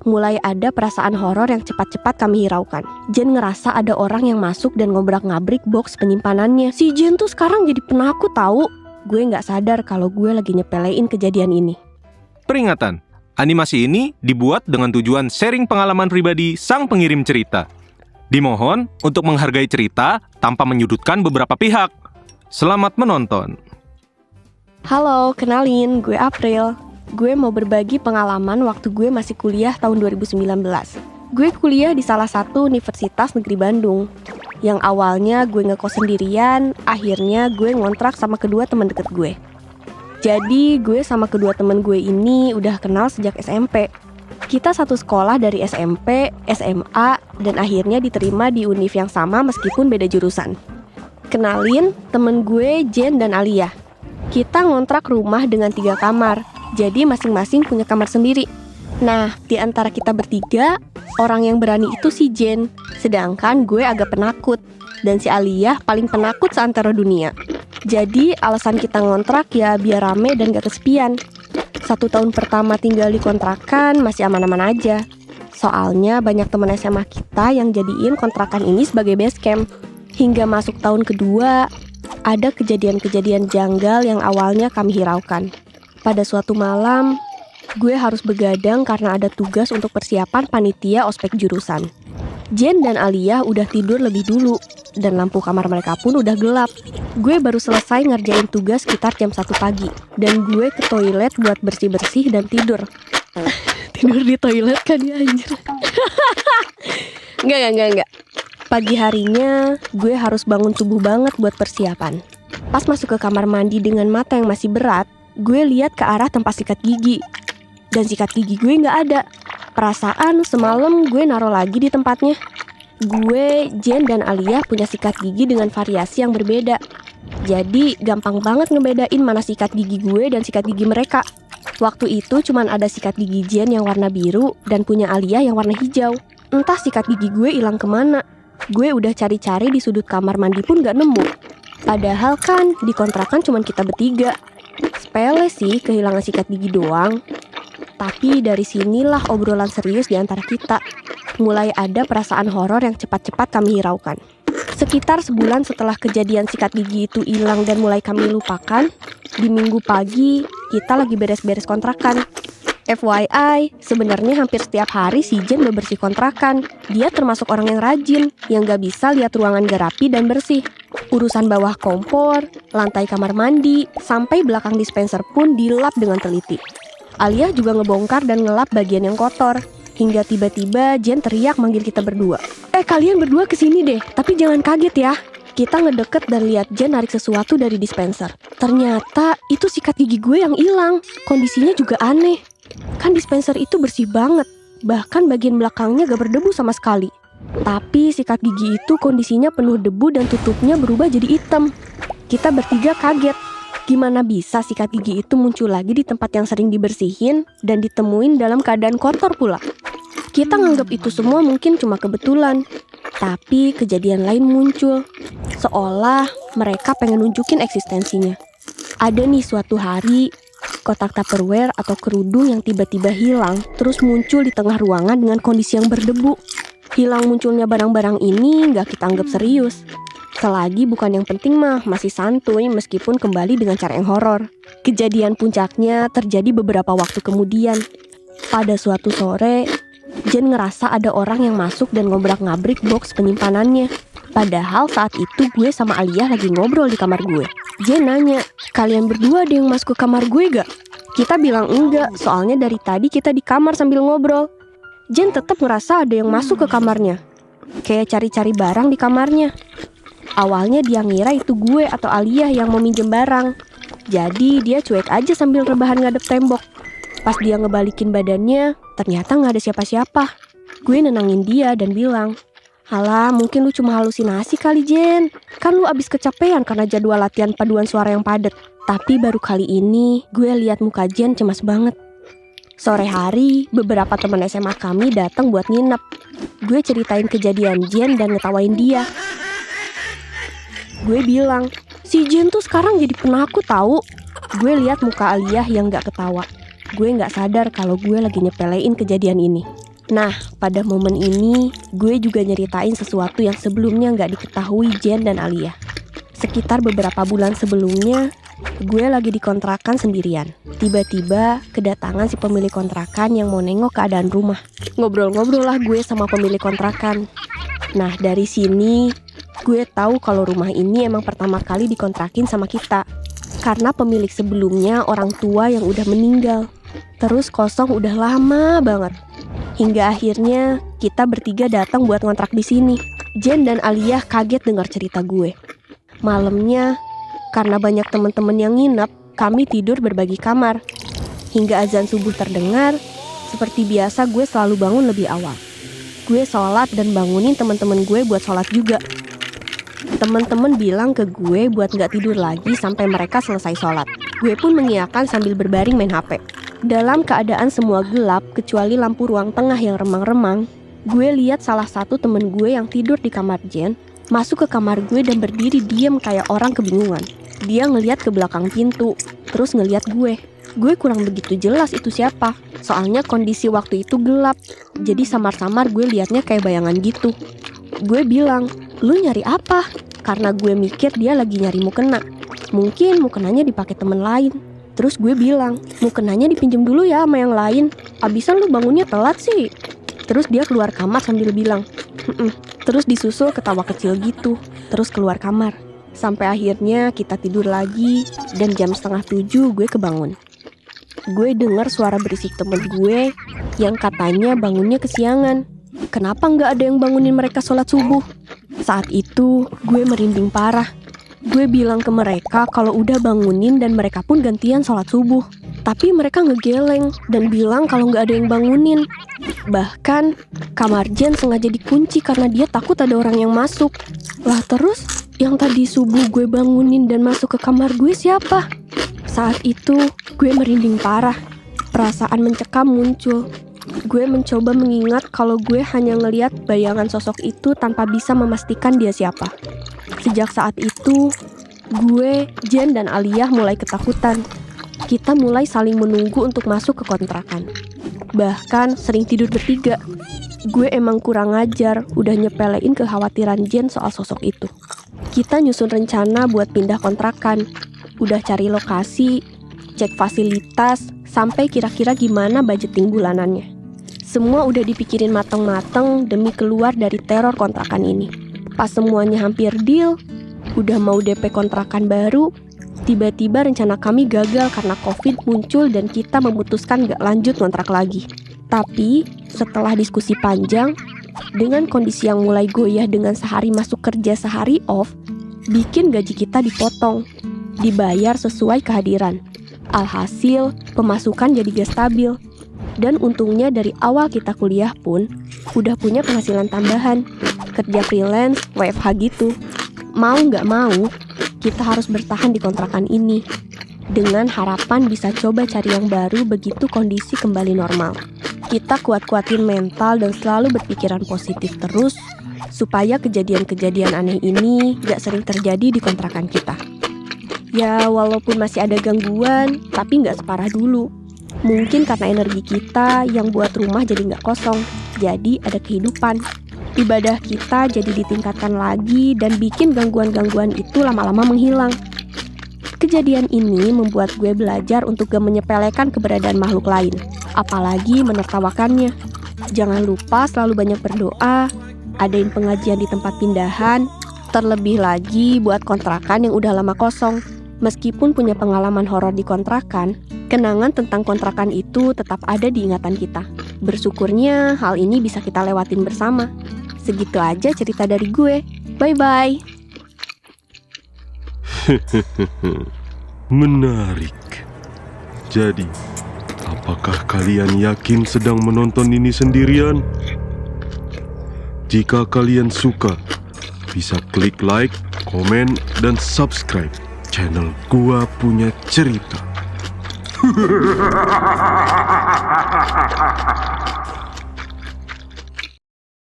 mulai ada perasaan horor yang cepat-cepat kami hiraukan. Jen ngerasa ada orang yang masuk dan ngobrak-ngabrik box penyimpanannya. Si Jen tuh sekarang jadi penakut tahu. Gue gak sadar kalau gue lagi nyepelein kejadian ini. Peringatan, animasi ini dibuat dengan tujuan sharing pengalaman pribadi sang pengirim cerita. Dimohon untuk menghargai cerita tanpa menyudutkan beberapa pihak. Selamat menonton. Halo, kenalin, gue April. Gue mau berbagi pengalaman waktu gue masih kuliah tahun 2019. Gue kuliah di salah satu universitas negeri Bandung. Yang awalnya gue ngekos sendirian, akhirnya gue ngontrak sama kedua teman deket gue. Jadi gue sama kedua teman gue ini udah kenal sejak SMP. Kita satu sekolah dari SMP, SMA, dan akhirnya diterima di univ yang sama meskipun beda jurusan. Kenalin, temen gue Jen dan Alia. Kita ngontrak rumah dengan 3 kamar, jadi masing-masing punya kamar sendiri. Nah, di antara kita bertiga, orang yang berani itu si Jen, sedangkan gue agak penakut, dan si Alia paling penakut seantero dunia. Jadi alasan kita ngontrak ya biar rame dan gak kesepian. 1 tahun pertama tinggal di kontrakan masih aman-aman aja. Soalnya banyak teman SMA kita yang jadiin kontrakan ini sebagai base camp. Hingga masuk tahun kedua, ada kejadian-kejadian janggal yang awalnya kami hiraukan. Pada suatu malam, gue harus begadang karena ada tugas untuk persiapan panitia ospek jurusan. Jen dan Alia udah tidur lebih dulu, dan lampu kamar mereka pun udah gelap. Gue baru selesai ngerjain tugas sekitar jam 1 pagi, dan gue ke toilet buat bersih-bersih dan tidur. Tidur di toilet kan ya anjir. Enggak. Pagi harinya, gue harus bangun subuh banget buat persiapan. Pas masuk ke kamar mandi dengan mata yang masih berat, gue lihat ke arah tempat sikat gigi. Dan sikat gigi gue nggak ada. Perasaan semalam gue naruh lagi di tempatnya. Gue, Jen, dan Alia punya sikat gigi dengan variasi yang berbeda. Jadi gampang banget ngebedain mana sikat gigi gue dan sikat gigi mereka. Waktu itu cuman ada sikat gigi Jen yang warna biru dan punya Alia yang warna hijau. Entah sikat gigi gue hilang kemana. Gue udah cari-cari di sudut kamar mandi pun gak nemu. Padahal kan di kontrakan cuman kita bertiga. Sepele sih kehilangan sikat gigi doang. Tapi dari sinilah obrolan serius di antara kita. Mulai ada perasaan horor yang cepat-cepat kami hiraukan. Sekitar sebulan setelah kejadian sikat gigi itu hilang dan mulai kami lupakan, di minggu pagi kita lagi beres-beres kontrakan. FYI, sebenarnya hampir setiap hari si Jen bebersih kontrakan. Dia termasuk orang yang rajin, yang gak bisa lihat ruangan gak rapi dan bersih. Urusan bawah kompor, lantai kamar mandi, sampai belakang dispenser pun dilap dengan teliti. Alia juga ngebongkar dan ngelap bagian yang kotor. Hingga tiba-tiba Jen teriak manggil kita berdua. Kalian berdua kesini deh, tapi jangan kaget ya. Kita ngedeket dan lihat Jen narik sesuatu dari dispenser. Ternyata itu sikat gigi gue yang hilang. Kondisinya juga aneh. Kan dispenser itu bersih banget. Bahkan bagian belakangnya gak berdebu sama sekali. Tapi sikat gigi itu kondisinya penuh debu dan tutupnya berubah jadi hitam. Kita bertiga kaget. Gimana bisa sikat gigi itu muncul lagi di tempat yang sering dibersihin dan ditemuin dalam keadaan kotor pula. Kita nganggap itu semua mungkin cuma kebetulan. Tapi kejadian lain muncul. Seolah mereka pengen nunjukin eksistensinya. Ada nih suatu hari, kotak Tupperware atau kerudung yang tiba-tiba hilang, terus muncul di tengah ruangan dengan kondisi yang berdebu. Hilang munculnya barang-barang ini gak kita anggap serius. Selagi bukan yang penting mah masih santuy meskipun kembali dengan cara yang horor. Kejadian puncaknya terjadi beberapa waktu kemudian. Pada suatu sore, Jen ngerasa ada orang yang masuk dan ngobrak-ngabrik box penyimpanannya. Padahal saat itu gue sama Alia lagi ngobrol di kamar gue. Jen nanya, kalian berdua ada yang masuk ke kamar gue gak? Kita bilang enggak, soalnya dari tadi kita di kamar sambil ngobrol. Jen tetap ngerasa ada yang masuk ke kamarnya. Kayak cari-cari barang di kamarnya. Awalnya dia ngira itu gue atau Alia yang mau minjem barang. Jadi dia cuek aja sambil rebahan ngadep tembok. Pas dia ngebalikin badannya, ternyata gak ada siapa-siapa. Gue nenangin dia dan bilang, "Halah, mungkin lu cuma halusinasi kali, Jen. Kan lu abis kecapean karena jadwal latihan paduan suara yang padat." Tapi baru kali ini, gue lihat muka Jen cemas banget. Sore hari, beberapa teman SMA kami datang buat nginep. Gue ceritain kejadian Jen dan ngetawain dia. Gue bilang, si Jen tuh sekarang jadi penakut tahu. Gue lihat muka Alia yang gak ketawa. Gue gak sadar kalau gue lagi nyepelein kejadian ini. Nah, pada momen ini, gue juga nyeritain sesuatu yang sebelumnya nggak diketahui Jen dan Alia. Sekitar beberapa bulan sebelumnya, gue lagi di kontrakan sendirian. Tiba-tiba kedatangan si pemilik kontrakan yang mau nengok keadaan rumah. Ngobrol-ngobrol lah gue sama pemilik kontrakan. Nah, dari sini gue tahu kalau rumah ini emang pertama kali dikontrakin sama kita. Karena pemilik sebelumnya orang tua yang udah meninggal. Terus kosong udah lama banget. Hingga akhirnya kita bertiga datang buat ngontrak di sini. Jen dan Alia kaget dengar cerita gue. Malamnya, karena banyak teman-teman yang nginep, kami tidur berbagi kamar. Hingga azan subuh terdengar, seperti biasa gue selalu bangun lebih awal. Gue sholat dan bangunin teman-teman gue buat sholat juga. Teman-teman bilang ke gue buat gak tidur lagi sampai mereka selesai sholat. Gue pun mengiyakan sambil berbaring main HP. Dalam keadaan semua gelap kecuali lampu ruang tengah yang remang-remang, gue lihat salah satu temen gue yang tidur di kamar Jen masuk ke kamar gue dan berdiri diam kayak orang kebingungan. Dia ngeliat ke belakang pintu, terus ngeliat gue. Gue kurang begitu jelas itu siapa, soalnya kondisi waktu itu gelap. Jadi samar-samar gue liatnya kayak bayangan gitu. Gue bilang, "Lu nyari apa?" Karena gue mikir dia lagi nyari mukena. Mungkin mukenanya dipakai temen lain. Terus gue bilang, mukenanya dipinjem dulu ya sama yang lain. Abisan lu bangunnya telat sih. Terus dia keluar kamar sambil bilang, Terus disusul ketawa kecil gitu. Terus keluar kamar. Sampai akhirnya kita tidur lagi. Dan jam 6:30 gue kebangun. Gue dengar suara berisik temen gue yang katanya bangunnya kesiangan. Kenapa nggak ada yang bangunin mereka sholat subuh? Saat itu gue merinding parah. Gue bilang ke mereka kalau udah bangunin dan mereka pun gantian sholat subuh. Tapi mereka ngegeleng dan bilang kalau nggak ada yang bangunin. Bahkan kamar Jen sengaja dikunci karena dia takut ada orang yang masuk. Lah terus yang tadi subuh gue bangunin dan masuk ke kamar gue siapa? Saat itu gue merinding parah. Perasaan mencekam muncul. Gue mencoba mengingat kalau gue hanya ngelihat bayangan sosok itu tanpa bisa memastikan dia siapa. Sejak saat itu, gue, Jen, dan Alia mulai ketakutan. Kita mulai saling menunggu untuk masuk ke kontrakan. Bahkan sering tidur bertiga. Gue emang kurang ajar, udah nyepelein kekhawatiran Jen soal sosok itu. Kita nyusun rencana buat pindah kontrakan. Udah cari lokasi, cek fasilitas, sampai kira-kira gimana budgeting bulanannya. Semua udah dipikirin mateng-mateng demi keluar dari teror kontrakan ini. Pas semuanya hampir deal, udah mau DP kontrakan baru, tiba-tiba rencana kami gagal karena COVID muncul dan kita memutuskan gak lanjut kontrak lagi. Tapi setelah diskusi panjang, dengan kondisi yang mulai goyah dengan sehari masuk kerja sehari off, bikin gaji kita dipotong, dibayar sesuai kehadiran. Alhasil, pemasukan jadi gak stabil. Dan untungnya dari awal kita kuliah pun, udah punya penghasilan tambahan. Kerja freelance, WFH gitu. Mau gak mau, kita harus bertahan di kontrakan ini. Dengan harapan bisa coba cari yang baru begitu kondisi kembali normal. Kita kuat-kuatin mental dan selalu berpikiran positif terus, supaya kejadian-kejadian aneh ini gak sering terjadi di kontrakan kita. Ya walaupun masih ada gangguan, tapi gak separah dulu. Mungkin karena energi kita yang buat rumah jadi gak kosong, jadi ada kehidupan. Ibadah kita jadi ditingkatkan lagi dan bikin gangguan-gangguan itu lama-lama menghilang. Kejadian ini membuat gue belajar untuk gak menyepelekan keberadaan makhluk lain, apalagi menertawakannya. Jangan lupa selalu banyak berdoa, adain pengajian di tempat pindahan, terlebih lagi buat kontrakan yang udah lama kosong. Meskipun punya pengalaman horor di kontrakan, kenangan tentang kontrakan itu tetap ada di ingatan kita. Bersyukurnya hal ini bisa kita lewatin bersama. Segitu aja cerita dari gue. Bye-bye. Menarik. Jadi, apakah kalian yakin sedang menonton ini sendirian? Jika kalian suka, bisa klik like, komen, dan subscribe channel Gua Punya Cerita.